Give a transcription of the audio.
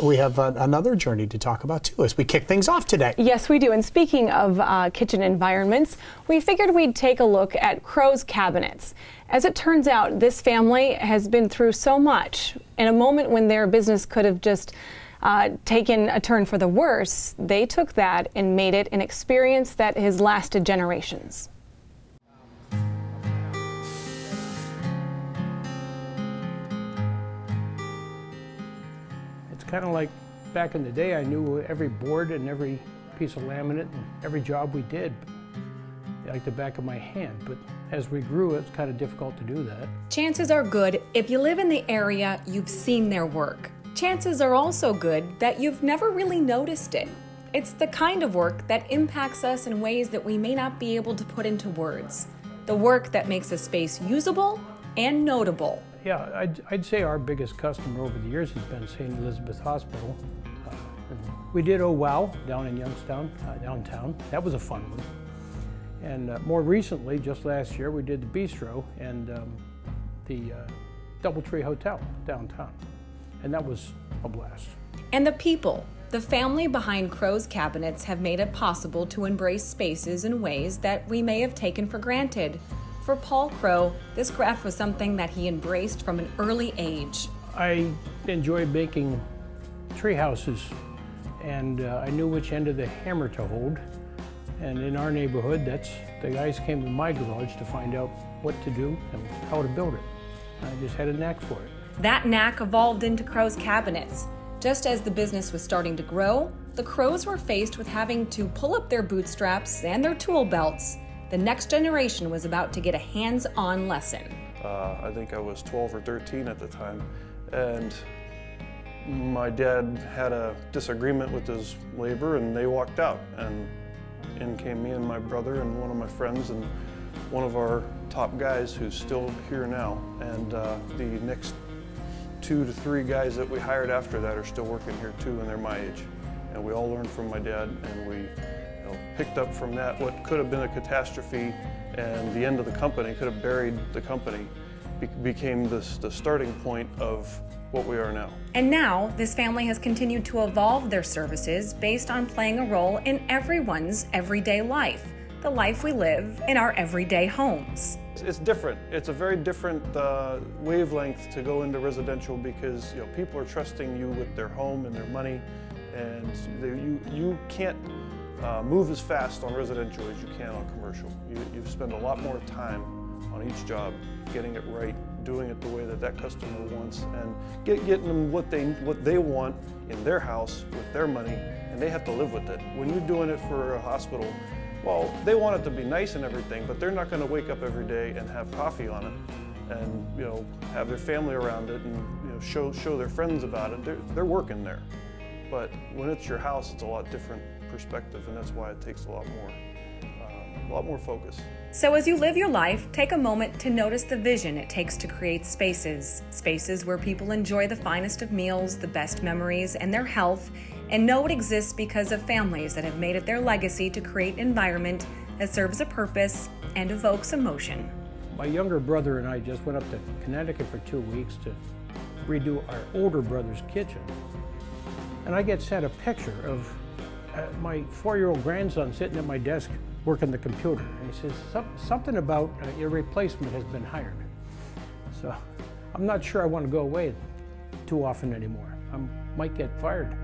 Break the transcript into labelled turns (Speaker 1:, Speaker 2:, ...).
Speaker 1: we have another journey to talk about too as we kick things off today.
Speaker 2: Yes, we do. And speaking of kitchen environments, we figured we'd take a look at Crowe's cabinets. As it turns out, this family has been through so much. In a moment when their business could have just taken a turn for the worse, they took that and made it an experience that has lasted generations.
Speaker 3: Kind of like back in the day, I knew every board and every piece of laminate and every job we did like the back of my hand, but as we grew, it's kind of difficult to do that.
Speaker 4: Chances are good if you live in the area, you've seen their work. Chances are also good that you've never really noticed it. It's the kind of work that impacts us in ways that we may not be able to put into words. The work that makes a space usable and notable.
Speaker 3: Yeah, I'd say our biggest customer over the years has been St. Elizabeth Hospital. We did Oh Wow down in Youngstown, downtown. That was a fun one. And more recently, just last year, we did the Bistro and the Doubletree Hotel downtown. And that was a blast.
Speaker 4: And the people, the family behind Crowe's cabinets have made it possible to embrace spaces in ways that we may have taken for granted. For Paul Crowe, this craft was something that he embraced from an early age.
Speaker 3: I enjoyed making tree houses, and I knew which end of the hammer to hold. And in our neighborhood, the guys came to my garage to find out what to do and how to build it. I just had a knack for it.
Speaker 4: That knack evolved into Crowe's cabinets. Just as the business was starting to grow, the Crowes were faced with having to pull up their bootstraps and their tool belts. The next generation was about to get a hands-on lesson.
Speaker 5: I think I was 12 or 13 at the time, and my dad had a disagreement with his labor and they walked out, and in came me and my brother and one of my friends and one of our top guys who's still here now, and the next 2 to 3 guys that we hired after that are still working here too, and they're my age. And we all learned from my dad, and we picked up from that what could have been a catastrophe and the end of the company, could have buried the company, became the starting point of what we are now.
Speaker 4: And now, this family has continued to evolve their services based on playing a role in everyone's everyday life, the life we live in our everyday homes.
Speaker 5: It's different. It's a very different wavelength to go into residential because people are trusting you with their home and their money, and you can't move as fast on residential as you can on commercial. You spend a lot more time on each job, getting it right, doing it the way that that customer wants, and getting them what they want in their house with their money, and they have to live with it. When you're doing it for a hospital, well, they want it to be nice and everything, but they're not going to wake up every day and have coffee on it, and have their family around it, and show their friends about it. They're working there. But when it's your house, it's a lot different perspective, and that's why it takes a lot more focus.
Speaker 4: So as you live your life, take a moment to notice the vision it takes to create spaces where people enjoy the finest of meals, the best memories, and their health, and know it exists because of families that have made it their legacy to create an environment that serves a purpose and evokes emotion.
Speaker 3: My younger brother and I just went up to Connecticut for 2 weeks to redo our older brother's kitchen. And I get sent a picture of my 4-year-old grandson sitting at my desk working the computer. And he says, something about your replacement has been hired. So I'm not sure I want to go away too often anymore. I might get fired.